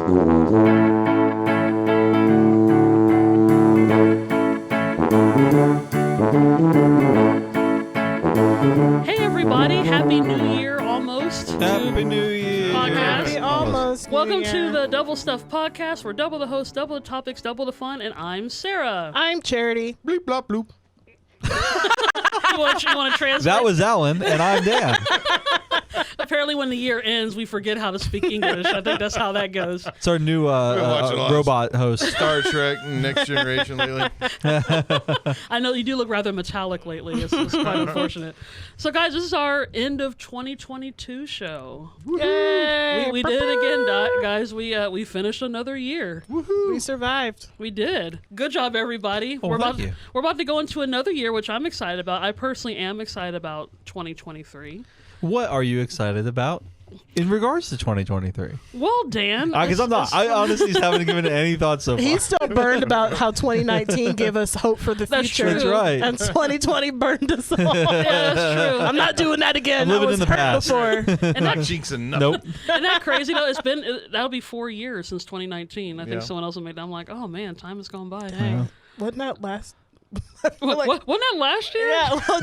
Hey everybody, Happy New Year almost. Happy New Year. Podcast. Almost. Welcome to the Double Stuff Podcast. We're double the host, double the topics, double the fun, and I'm Sarah. I'm Charity. Bleep, blop, bloop. You want to translate? That was Alan, and I'm Dan. Apparently when the year ends, we forget how to speak English. I think that's how that goes. It's our new robot host. Star Trek Next Generation lately. I know you do look rather metallic lately. It's quite unfortunate. So guys, this is our end of 2022 show. Yay! We did it again, guys. We finished another year. We survived. We did. Good job, everybody. Oh, thank you. We're about to go into another year, which I'm excited about. I personally am excited about 2023. What are you excited about in regards to 2023? Well, Dan, Because I'm not. I honestly haven't given it any thought so far. He's still burned about how 2019 gave us hope for the That's future. true. That's right. And 2020 burned us all. yeah, that's true. I'm not doing that again. I'm living I was in the hurt past. before. And Not that, jinxing nothing. Nope. isn't that crazy though? That'll be 4 years since 2019. I think Yeah. someone else will make that. I'm like, oh man, time has gone by. Dang. Wasn't that last? Wasn't that last year? Yeah, well,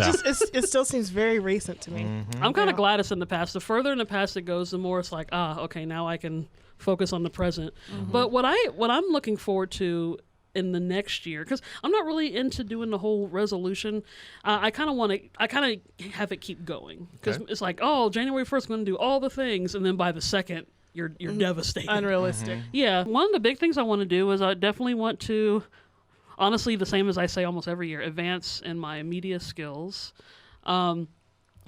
it still seems very recent to me. I'm kind of Yeah. glad it's in the past. The further in the past it goes, the more it's like, okay, now I can focus on the present. But what I'm looking forward to in the next year, because I'm not really into doing the whole resolution. I kind of have it keep going, because Okay. it's like, oh, January 1st, I'm going to do all the things, and then by the second, you're devastated. Unrealistic. Yeah, one of the big things I want to do is I definitely want to, honestly, the same as I say almost every year, advance in my media skills.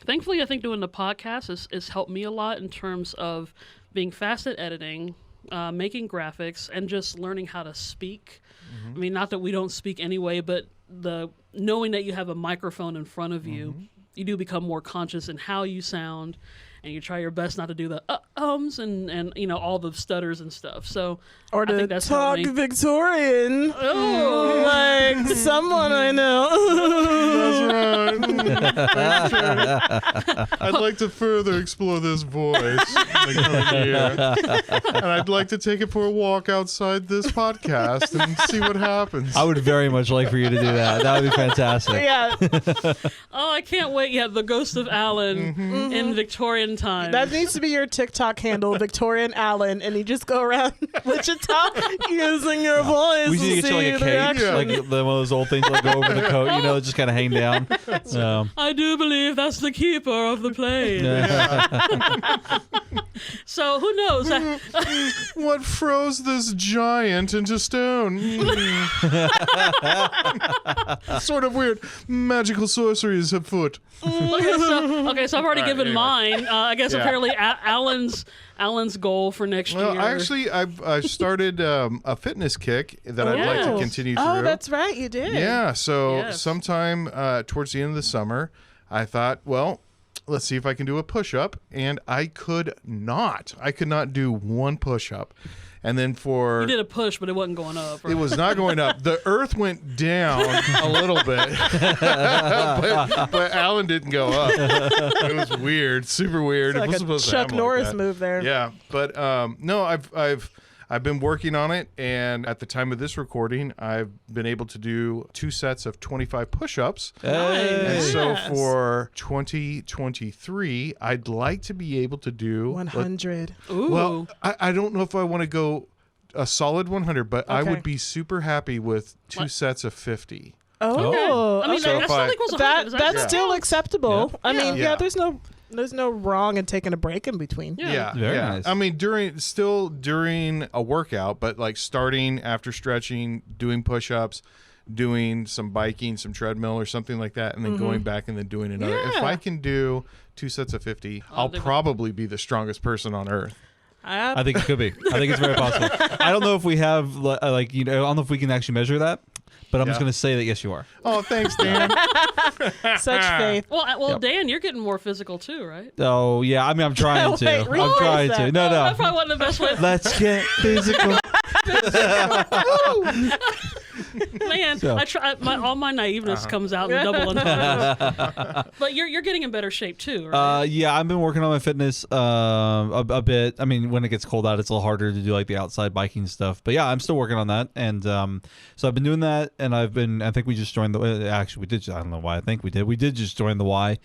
Thankfully, I think doing the podcast has helped me a lot in terms of being fast at editing, making graphics, and just learning how to speak. I mean, not that we don't speak anyway, but the knowing that you have a microphone in front of you, you do become more conscious in how you sound, and you try your best not to do the ums and you know, all the stutters and stuff. So Or I to think that's talk helped me. Victorian. Oh. Like someone I know. That's right. I'd like to further explore this voice in the coming year. And I'd like to take it for a walk outside this podcast and see what happens. I would very much like for you to do that. That would be fantastic. Yeah, Oh, I can't wait. Yeah, the ghost of Alan in Victorian times. that needs to be your TikTok handle, Victorian Allen, and you just go around Wichita using your voice. We should to get you like see a the cape, reaction. like one of those old things like go over the coat, you know, just kind of hang down. I do believe that's the keeper of the plane. So who knows? What froze this giant into stone? Sort of weird. Magical sorceries afoot. Okay, so I've already All right, given anyway. mine. I guess Yeah. apparently Alan's goal for next Well, year. actually, I've started a fitness kick that I'd like to Yes. continue through. Oh, that's right, you did. Yeah, so Yes. sometime towards the end of the summer, I thought, well, let's see if I can do a push-up, and I could not do one push-up. And then you did a push, but it wasn't going up. Right? it was not going up. The earth went down a little bit, but Alan didn't go up. It was weird, super weird. It's It like was a supposed to Chuck happen Norris like that. move there. Yeah, but no, I've been working on it, and at the time of this recording, I've been able to do 2 sets of 25 push-ups. Hey. And so Yes. for 2023, I'd like to be able to do 100. Ooh. Well, I don't know if I want to go a solid 100, but I Okay. would be super happy with 2 What? sets of 50. Oh, I mean, So that if still I- equals 100. that Is that's correct? still acceptable. Yeah. I mean, Yeah. there's no wrong in taking a break in between. Yeah. Very nice. I mean, during a workout, but like starting after stretching, doing push-ups, doing some biking, some treadmill or something like that, and then going back and then doing another. If Yeah. I can do 2 sets of 50, I'll think- probably be the strongest person on earth. I think it could be. I think it's very possible. I don't know if we have, like, you know, I don't know if we can actually measure that, but I'm just Yeah. going to say that yes, you are. Oh, thanks, Dan. Such faith. Well, Yep. Dan, you're getting more physical too, right? Oh, yeah. I mean, I'm trying to. Wait, I'm rephrase trying that. to. No, That no. probably wasn't the best way. Let's get physical. Man, So- I try. All my naiveness comes out in double entendres. But you're getting in better shape too, right? Yeah, I've been working on my fitness a bit. I mean, when it gets cold out, it's a little harder to do like the outside biking stuff. But yeah, I'm still working on that, and so I've been doing that, and I think we just joined the. Actually, we did. I don't know why. I think we did. We did just join the Y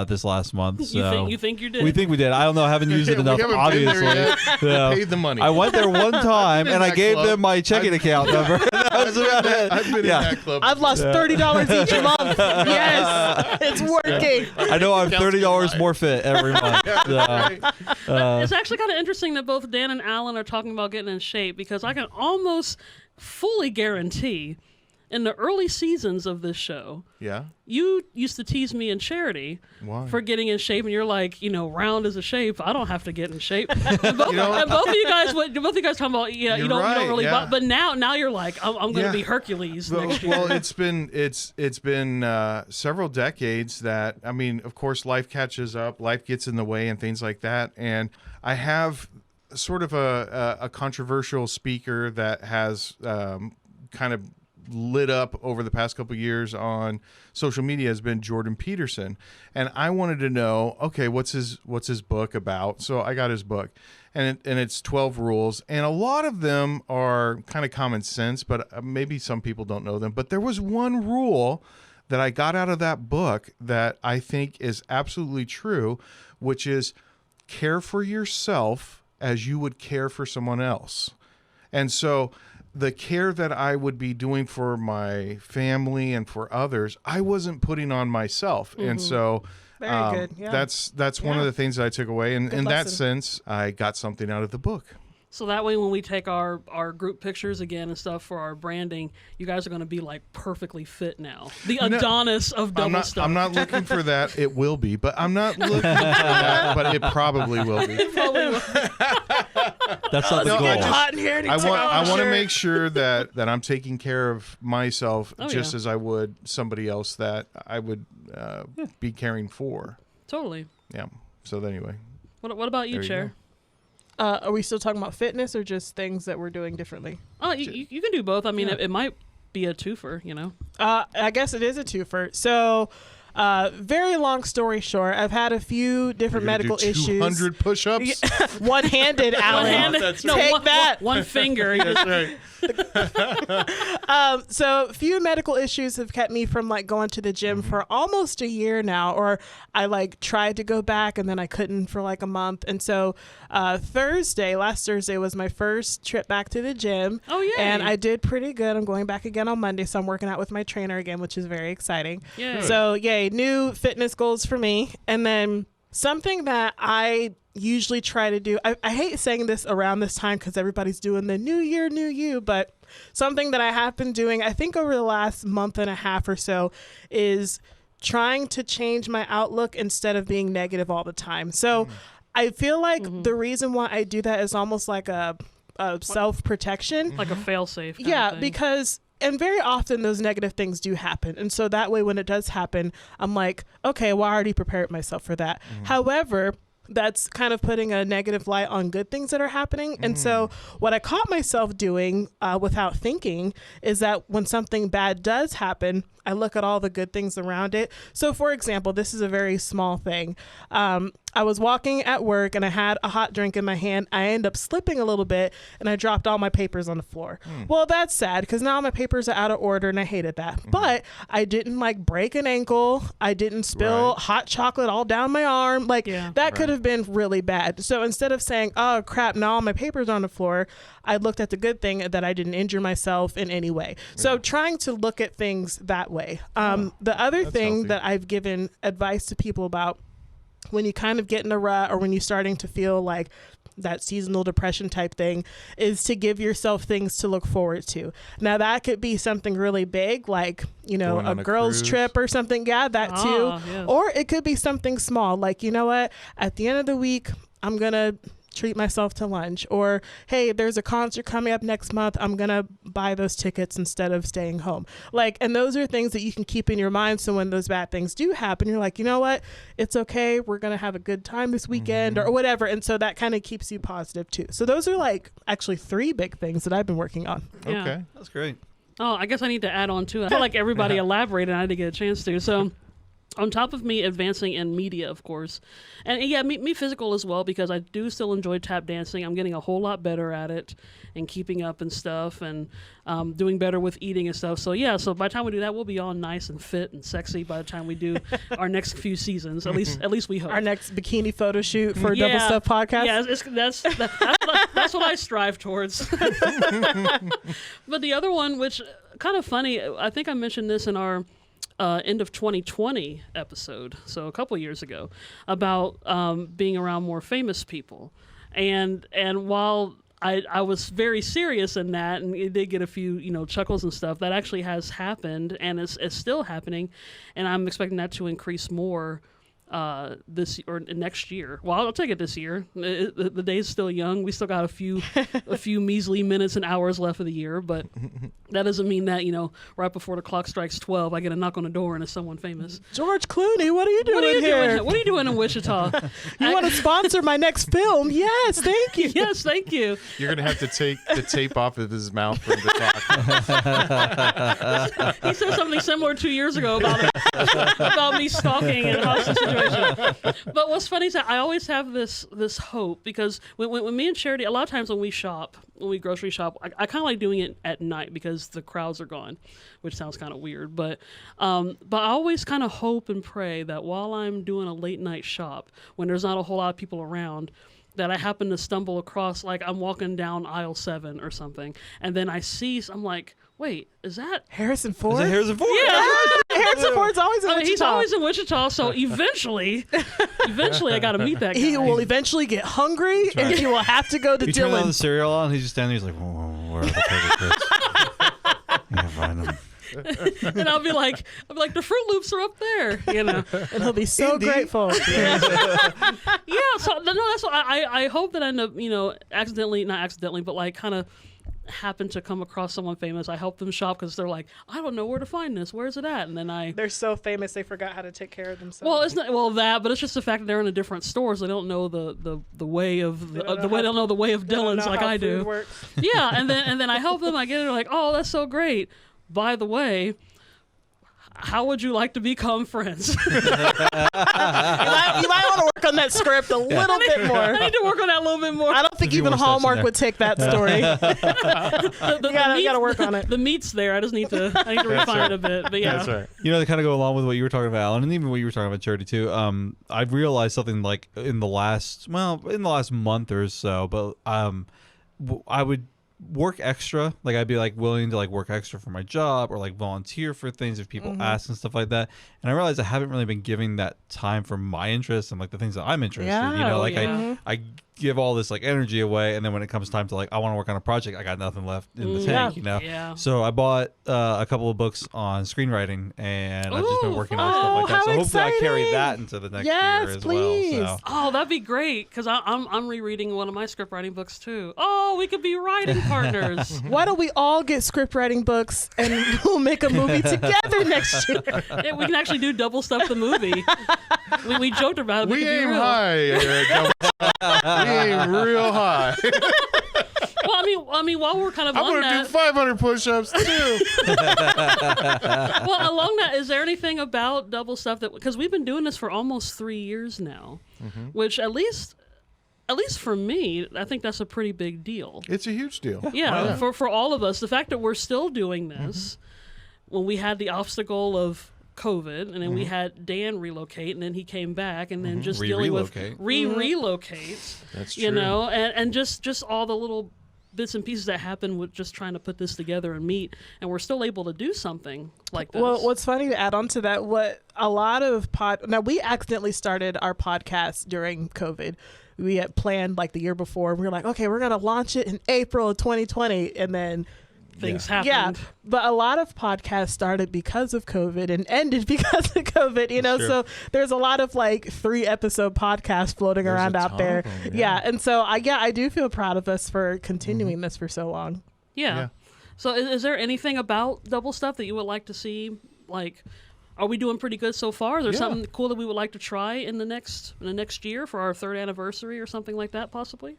this last month. So you think you did? we think we did. I don't know. I haven't used it We enough. haven't been there Obviously, yet. Yeah. Paid the money. I went there one time, been and in I that gave club. them my checking account number. That was about it. I've been Yeah. in that club. I've lost $30 each month. Yes, it's working. I know I'm Counts $30 good more fit every month. So, Right. It's actually kind of interesting that both Dan and Alan are talking about getting in shape because I can almost fully guarantee in the early seasons of this show, Yeah. you used to tease me in Charity Why? for getting in shape, and you're like, round is a shape. I don't have to get in shape. And both, You know- and both of you guys, talking about, yeah, you You're don't right, really. yeah. But now you're like, I'm going to Yeah. be Hercules next year. Well, it's been several decades that, I mean, of course, life catches up, life gets in the way, and things like that. And I have sort of a controversial speaker that has kind of lit up over the past couple of years on social media has been Jordan Peterson, and I wanted to know, okay, what's his book about? So I got his book, and it's 12 rules, and a lot of them are kind of common sense, but maybe some people don't know them. But there was one rule that I got out of that book that I think is absolutely true, which is care for yourself as you would care for someone else. And so the care that I would be doing for my family and for others, I wasn't putting on myself. And so Very good, yeah. that's one of Yeah. the things that I took away. And Good in that lesson. sense, I got something out of the book. So that way, when we take our group pictures again and stuff for our branding, you guys are going to be like perfectly fit now. The Adonis of double stuff. I'm not looking for that. It will be, but I'm not looking for that, but it probably will be. that's not the No, goal. I just- Hot in here. I want to make sure that I'm taking care of myself Oh, just yeah. as I would somebody else that I would be caring for. Totally. Yeah. So anyway, What about you, There you Chair? Are we still talking about fitness or just things that we're doing differently? Oh, you can do both. I mean, it might be a twofer, I guess it is a twofer. So, very long story short, I've had a few different medical issues. 200 push-ups. One-handed, Alan. One-handed- that's no, Take one, that. one finger. That's right. So a few medical issues have kept me from like going to the gym for almost a year now, or I like tried to go back and then I couldn't for like a month. And so last Thursday was my first trip back to the gym. Oh, yay. And I did pretty good. I'm going back again on Monday, so I'm working out with my trainer again, which is very exciting. Yay. So yay, new fitness goals for me. And then something that I usually try to do, I hate saying this around this time because everybody's doing the new year, new you, but something that I have been doing, I think over the last month and a half or so, is trying to change my outlook instead of being negative all the time. So I feel like the reason why I do that is almost like a self-protection. Like a fail-safe. kind Yeah, of thing. because and very often those negative things do happen. And so that way when it does happen, I'm like, okay, well, I already prepared myself for that. However, that's kind of putting a negative light on good things that are happening. And so what I caught myself doing without thinking is that when something bad does happen, I look at all the good things around it. So for example, this is a very small thing. I was walking at work and I had a hot drink in my hand. I ended up slipping a little bit and I dropped all my papers on the floor. Well, that's sad because now my papers are out of order and I hated that. But I didn't like break an ankle. I didn't spill Right. hot chocolate all down my arm. Like Yeah. that could have been really bad. So instead of saying, oh crap, now all my papers are on the floor, I looked at the good thing that I didn't injure myself in any way. So trying to look at things that way. The other That's thing healthy. that I've given advice to people about when you kind of get in a rut or when you're starting to feel like that seasonal depression type thing is to give yourself things to look forward to. Now that could be something really big, like, you know, Going a on a girls cruise. trip or something. Yeah, that Ah, too. yes. Or it could be something small, like, you know what, at the end of the week, I'm going to treat myself to lunch, or hey, there's a concert coming up next month, I'm gonna buy those tickets instead of staying home. Like, and those are things that you can keep in your mind, so when those bad things do happen, you're like, you know what, it's okay, we're gonna have a good time this weekend or whatever. And so that kind of keeps you positive too. So those are like actually 3 big things that I've been working on. Yeah. Okay. That's great. Oh, I guess I need to add on to it. I feel like everybody elaborated and I didn't get a chance to. So on top of me advancing in media, of course, and yeah, me physical as well, because I do still enjoy tap dancing. I'm getting a whole lot better at it and keeping up and stuff, and doing better with eating and stuff. So yeah, so by the time we do that, we'll be all nice and fit and sexy by the time we do our next few seasons. At least we hope. Our next bikini photo shoot for Double Stuff Podcast. Yeah, that's what I strive towards. But the other one, which kind of funny, I think I mentioned this in our end of 2020 episode, so a couple years ago, about being around more famous people, and while I was very serious in that, and it did get a few chuckles and stuff, that actually has happened and is still happening, and I'm expecting that to increase more this or next year. Well, I'll take it this year. The day's still young. We still got a few measly minutes and hours left of the year, but that doesn't mean that right before the clock strikes 12, I get a knock on the door and it's someone famous. George Clooney, what are you doing here? What are you doing in Wichita? You want to sponsor my next film? Yes, thank you. Yes, thank you. You're going to have to take the tape off of his mouth for the talk. He said something similar 2 years ago about me stalking in a hostage situation. But what's funny is that I always have this hope, because when me and Charity, a lot of times when we grocery shop, I kind of like doing it at night because the crowds are gone, which sounds kind of weird. But I always kind of hope and pray that while I'm doing a late night shop, when there's not a whole lot of people around, that I happen to stumble across, like I'm walking down aisle 7 or something, and then I'm like, wait, is that Harrison Ford? Is it Harrison Ford? Yeah. Harrison Ford's always in Wichita. He's always in Wichita, so eventually I got to meet that guy. He will eventually get hungry, and he will have to go to You turn on the Dylan. cereal on, he's just standing there, he's like, whoa, where are the potato chips? I can't find them. And I'll be like, the Fruit Loops are up there, And he'll be so grateful. Yeah. So no, that's what I hope that I end up, not accidentally, but like kind of happen to come across someone famous. I help them shop because they're like, I don't know where to find this. Where's it at? And then They're so famous they forgot how to take care of themselves. Well, it's not that, but it's just the fact that they're in a different store, so they don't know the way of They don't know the way of They don't Dylan's know like how I do. food works. Yeah, and then I help them. I get it. They're like, oh, that's so great. By the way, how would you like to become friends? You might want to work on that script a little bit more. I need to work on that a little bit more. I don't think There's even more steps in Hallmark there. would take that story. You gotta work on it. The meat's there. I need to refine it a bit. But yeah, That's right. They kind of go along with what you were talking about, Alan, and even what you were talking about, Charity, too. I've realized something like in the last month or so, but I would work extra. Like I'd be like willing to like work extra for my job or like volunteer for things if people ask and stuff like that. And I realized I haven't really been giving that time for my interests and like the things that I'm interested in. I give all this like energy away, and then when it comes time to like I want to work on a project, I got nothing left in the tank. Yeah. So I bought a couple of books on screenwriting, and I've just been working on stuff like that. how So hopefully I carry exciting. that into the next Yes, year as please. well. So. Oh, that'd be great, because I'm rereading one of my script writing books too. Oh, we could be writing partners. Why don't we all get script writing books and we'll make a movie together next year? Yeah, we can actually do Double Stuff the movie. We joked about it. but We it could be aim real. high, Eric. We aim real high. Well, I mean, while we're kind of I'm on going to that, do 500 push-ups, too. well, along that, is there anything about Double Stuff that, because we've been doing this for almost 3 years now, which at least for me, I think that's a pretty big deal. It's a huge deal. Yeah, for all of us, the fact that we're still doing this when we had the obstacle of COVID, and then we had Dan relocate, and then he came back, and then just dealing with re-relocate. That's true. And just all the little bits and pieces that happen with just trying to put this together and meet, and we're still able to do something like this. Well, what's funny to add on to that, what a lot of now we accidentally started our podcast during COVID. We had planned like the year before. We were like, okay, we're going to launch it in April of 2020. And then things yeah, happened. but a lot of podcasts started because of COVID and ended because of COVID, True. so there's a lot of like 3-episode podcasts floating There's around a out ton there. of them, Yeah. And so I do feel proud of us for continuing this for so long. Yeah. Yeah. So is there anything about Double Stuff that you would like to see? Like, are we doing pretty good so far? Is there something cool that we would like to try in the next year for our 3rd anniversary or something like that, possibly?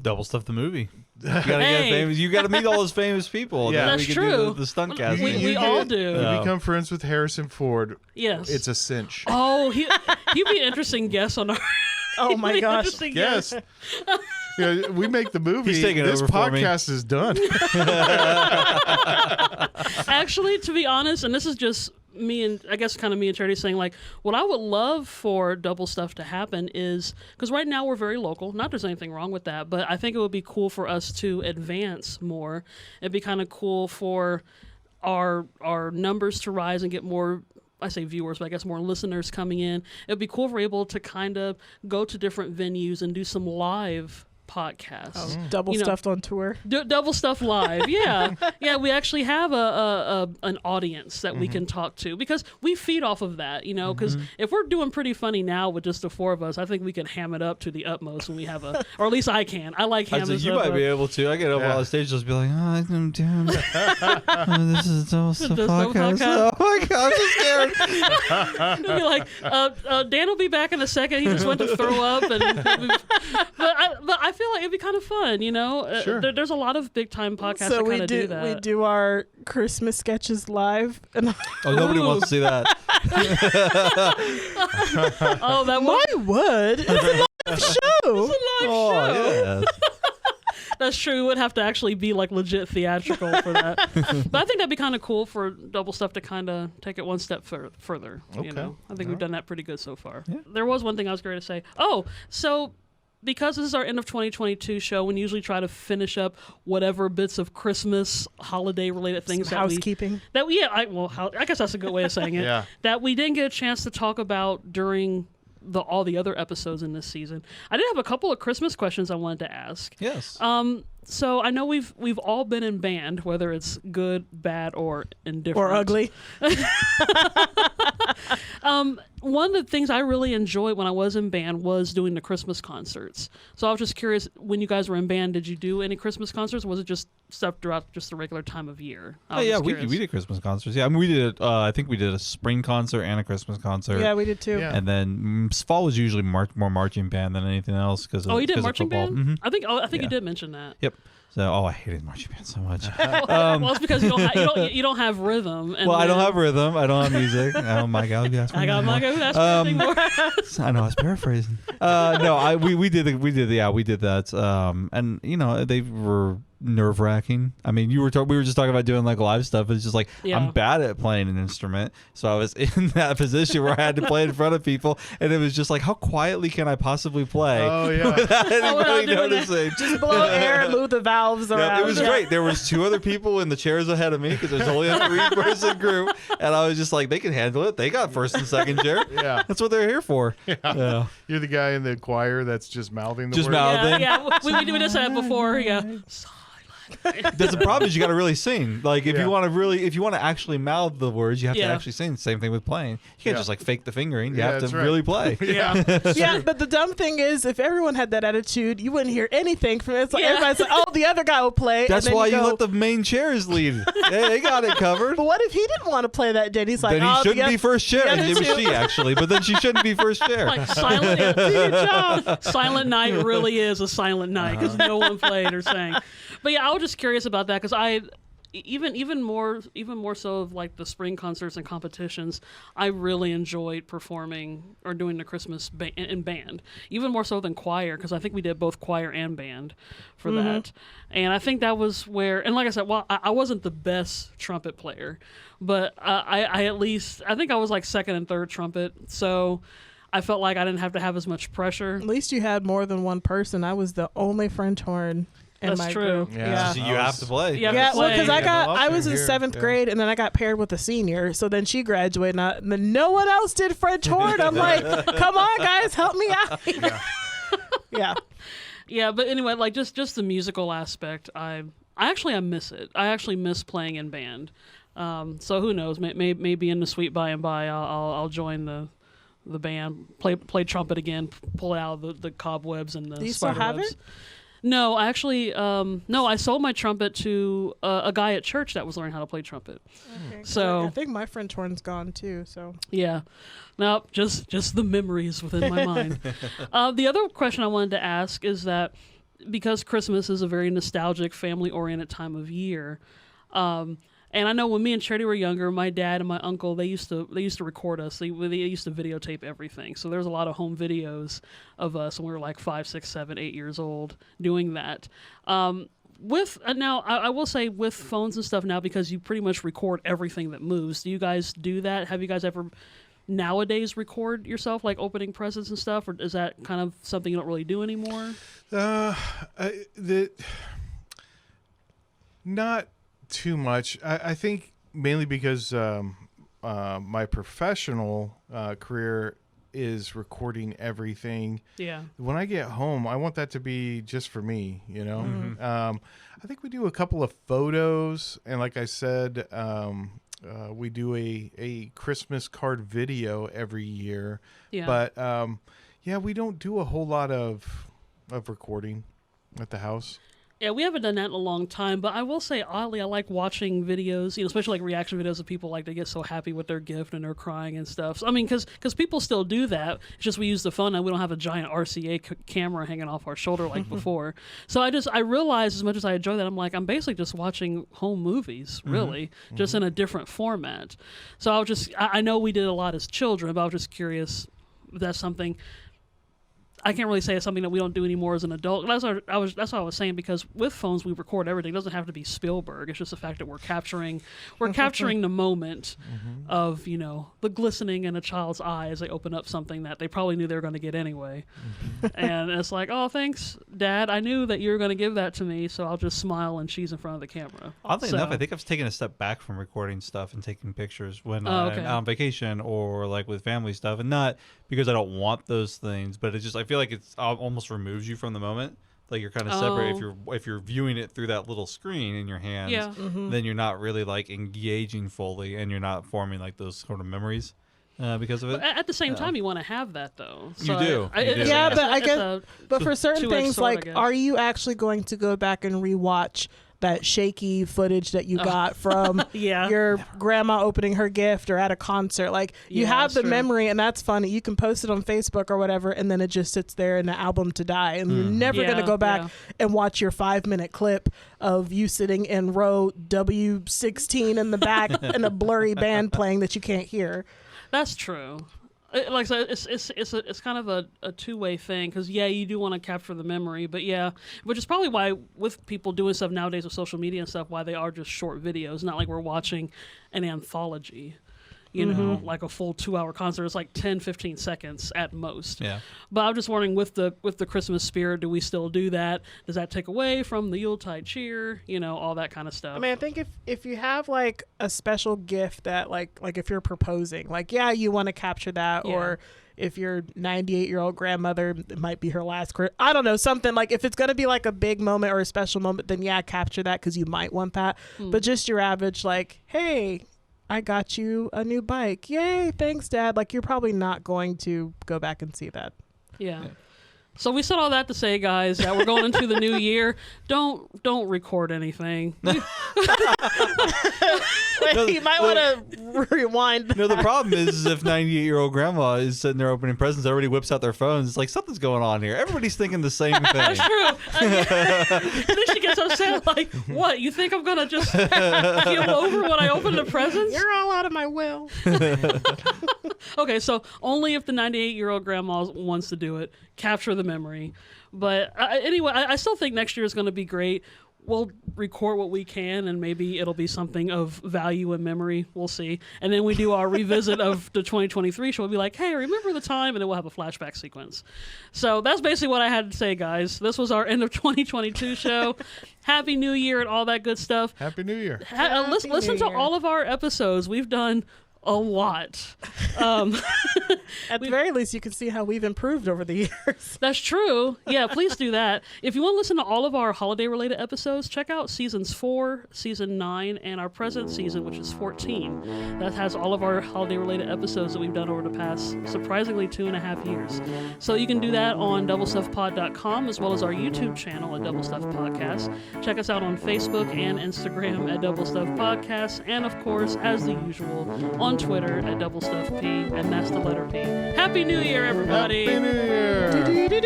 Double Stuff the movie. You gotta get Hey. famous. You gotta meet all those famous people. Yeah. Then That's we can do true. the stunt cast. We all do. You Yeah. become friends with Harrison Ford. Yes. It's a cinch. Oh, he'd be an interesting guest on our. Oh he'd my be an gosh. interesting Yes. guest. Yeah, we make the movie. He's taking this over for me. podcast is done. Actually, to be honest, and this is just me and I guess kind of me and Charity saying, like, what I would love for Double Stuff to happen is, because right now we're very local, not there's anything wrong with that, but I think it would be cool for us to advance more. It'd be kind of cool for our numbers to rise and get more, I say viewers, but I guess more listeners coming in. It'd be cool if we're able to kind of go to different venues and do some live podcasts. Double You know, stuffed on tour. Double Stuff Live, yeah. Yeah, we actually have an audience that we can talk to because we feed off of that, you know, because if we're doing pretty funny now with just the four of us, I think we can ham it up to the utmost when we have a, or at least I can. I like I hamming said, you stuff might up. be able to. I get up on the stage, just be like, oh, I'm doing. This is Double Stuff Double Stuff podcast. podcast. Oh my god, I'm so scared. They'll be like, Dan will be back in a second. He just went to throw up, but I feel like it'd be kind of fun, you know. Sure. There's a lot of big time podcasts So that we kind of do that. we do our Christmas sketches live, and Oh, nobody Ooh. wants to see that. Oh, that I one. would. It's a live show. Oh, yeah. That's true. We would have to actually be like legit theatrical for that. But I think that'd be kind of cool for Double Stuff to kind of take it one step further. Okay. You know, I think we've done that pretty good so far. Yeah. There was one thing I was going to say. Oh, so because this is our end of 2022 show, we usually try to finish up whatever bits of Christmas holiday related things Some that we housekeeping. I guess that's a good way of saying it. Yeah. That we didn't get a chance to talk about during all the other episodes in this season. I did have a couple of Christmas questions I wanted to ask. Yes. So I know we've all been in band, whether it's good, bad, or indifferent, Or ugly. One of the things I really enjoyed when I was in band was doing the Christmas concerts. So I was just curious, when you guys were in band, did you do any Christmas concerts? Or was it just stuff throughout just the regular time of year? I Oh was yeah, just we curious. did Christmas concerts. Yeah, I mean we did. I think we did a spring concert and a Christmas concert. Yeah, we did too. Yeah. And then fall was usually more marching band than anything else because Oh, you did marching football. band? Mhm. I think Yeah. you did mention that. Yep. So I hated marching band so much. Well, it's because you don't have rhythm. And Well, I don't then- have rhythm. I don't have music. Oh my god, you asked me I got more. my go. That's anything more. I know I was paraphrasing. No, we did that. And you know they were nerve wracking. I mean, we were just talking about doing like live stuff. It's just like Yeah. I'm bad at playing an instrument, so I was in that position where I had to play in front of people, and it was just like, how quietly can I possibly play Oh yeah. without without anybody doing that. noticing? Just blow air and move the valves around. Yeah, it was great. There was two other people in the chairs ahead of me because there's only a 3-person group, and I was just like, they can handle it. They got first and second chair. Yeah. That's what they're here for. Yeah. You're the guy in the choir that's just mouthing the Just words. mouth- Yeah, we just said before. Yeah. That's the problem is you got to really sing. Like if Yeah. you want to actually mouth the words, you have to Yeah. actually sing. Same thing with playing. You can't Yeah. just like fake the fingering. You Yeah, have to that's right. really play. Yeah. Yeah, but the dumb thing is, if everyone had that attitude, you wouldn't hear anything from it. It's like Yeah. everybody's like, "Oh, the other guy will play." That's and then why you go, let the main chairs lead. Hey, they got it covered. But what if he didn't want to play that day? And he's like, Then he "Oh, shouldn't the be first chair. the And other it was two- she actually, but then she shouldn't be first chair. Like silent. Good job." Silent Night really is a silent night because no one played or sang. But yeah, I was just curious about that because even more so of like the spring concerts and competitions, I really enjoyed performing or doing the Christmas in band, even more so than choir because I think we did both choir and band for that. And I think that was where, and like I said, well, I wasn't the best trumpet player, but I at least I think I was like second and third trumpet, so I felt like I didn't have to have as much pressure. At least you had more than one person. I was the only French horn in That's my true. group. Yeah. So you have to play. Yeah. Yeah, well, play. because Yeah, I was in here, 7th yeah. grade, and then I got paired with a senior. So then she graduated, and then no one else did French horn. I'm like, come on, guys, help me out. Yeah. Yeah, but anyway, like just the musical aspect, I miss it. I actually miss playing in band. So who knows? Maybe in the sweet by and by, I'll join the band, play trumpet again, pull out the cobwebs and the. Do you still have spiderwebs. it? No, I actually, no. I sold my trumpet to a guy at church that was learning how to play trumpet. Okay, So- I think my French horn's gone too. So Yeah. No, just the memories within my mind. The other question I wanted to ask is that because Christmas is a very nostalgic, family-oriented time of year. And I know when me and Charity were younger, my dad and my uncle, they used to record us. They used to videotape everything. So there's a lot of home videos of us when we were like 5, 6, 7, 8 years old doing that. With now, I will say with phones and stuff now, because you pretty much record everything that moves. Do you guys do that? Have you guys ever nowadays record yourself, like opening presents and stuff, or is that kind of something you don't really do anymore? Not too much. I think mainly because my professional career is recording everything. Yeah. When I get home, I want that to be just for me, you know? I think we do a couple of photos, and like I said, we do a Christmas card video every year. Yeah. But yeah, we don't do a whole lot of recording at the house. Yeah, we haven't done that in a long time, but I will say, oddly, I like watching videos, especially like reaction videos of people, like they get so happy with their gift and they're crying and stuff. So, I mean, because people still do that. It's just we use the phone and we don't have a giant RCA camera hanging off our shoulder like before. So I realized, as much as I enjoy that, I'm basically just watching home movies, really, just in a different format. So I know we did a lot as children, but I was just curious if that's something. I can't really say it's something that we don't do anymore as an adult. That's what I was saying, because with phones we record everything. It doesn't have to be Spielberg. It's just the fact that we're capturing the moment of, the glistening in a child's eye as they open up something that they probably knew they were going to get anyway. And it's like, oh, thanks, Dad. I knew that you were going to give that to me, so I'll just smile and cheese in front of the camera. Oddly enough, I think I've taken a step back from recording stuff and taking pictures when I'm out on vacation or like with family stuff, and not because I don't want those things, but it's just I feel like it's almost removes you from the moment. Like you're kind of separate if you're viewing it through that little screen in your hands. Yeah. Then you're not really like engaging fully, and you're not forming like those sort of memories because of it. But at the same time, you want to have that though. So you do. Yeah, but I guess, but for certain things, sword, like, are you actually going to go back and rewatch that shaky footage that you got from your grandma opening her gift or at a concert? Like, you have the memory, and that's funny. You can post it on Facebook or whatever, and then it just sits there in the album to die, and you're never going to go back and watch your 5-minute clip of you sitting in row W16 in the back and a blurry band playing that you can't hear. That's true. Like I said, it's kind of a two-way thing, because you do want to capture the memory, but which is probably why with people doing stuff nowadays with social media and stuff, why they are just short videos, not like we're watching an anthology. Like a full 2-hour concert. It's like 10, 15 seconds at most. Yeah. But I'm just wondering, with the Christmas spirit, do we still do that? Does that take away from the Yuletide cheer? All that kind of stuff. I mean, I think if you have like a special gift that like if you're proposing, like, you want to capture that, or if your 98-year-old grandmother, it might be her last I don't know, something like, if it's going to be like a big moment or a special moment, then capture that, because you might want that. But just your average, like, hey, I got you a new bike. Yay, thanks, Dad. Like, you're probably not going to go back and see that. Yeah. So we said all that to say, guys, that we're going into the new year. Don't record anything. You might want to rewind. The problem is if 98-year-old grandma is sitting there opening presents, everybody whips out their phones. It's like, something's going on here. Everybody's thinking the same thing. That's true. Then she gets upset, like, what? You think I'm going to just keel over when I open the presents? You're all out of my will. Okay, so only if the 98-year-old grandma wants to do it, capture the memory. But anyway, I still think next year is going to be great. We'll record what we can, and maybe it'll be something of value and memory. We'll see. And then we do our revisit of the 2023 show. We'll be like, hey, remember the time? And then we'll have a flashback sequence. So that's basically what I had to say, guys. This was our end of 2022 show. Happy New Year and all that good stuff. Happy New Year. Listen to all of our episodes. We've done a lot. At the very least, you can see how we've improved over the years. That's true. Yeah, please do that. If you want to listen to all of our holiday-related episodes, check out seasons 4, season 9, and our present season, which is 14. That has all of our holiday-related episodes that we've done over the past, surprisingly, 2.5 years. So you can do that on doublestuffpod.com, as well as our YouTube channel at Double Stuff Podcast. Check us out on Facebook and Instagram at Double Stuff Podcast, and of course, as the usual, on Twitter at Double Stuff P, and that's the letter P. Happy New Year, everybody! Happy New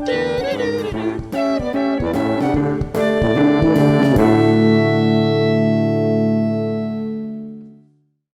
Year! Bye.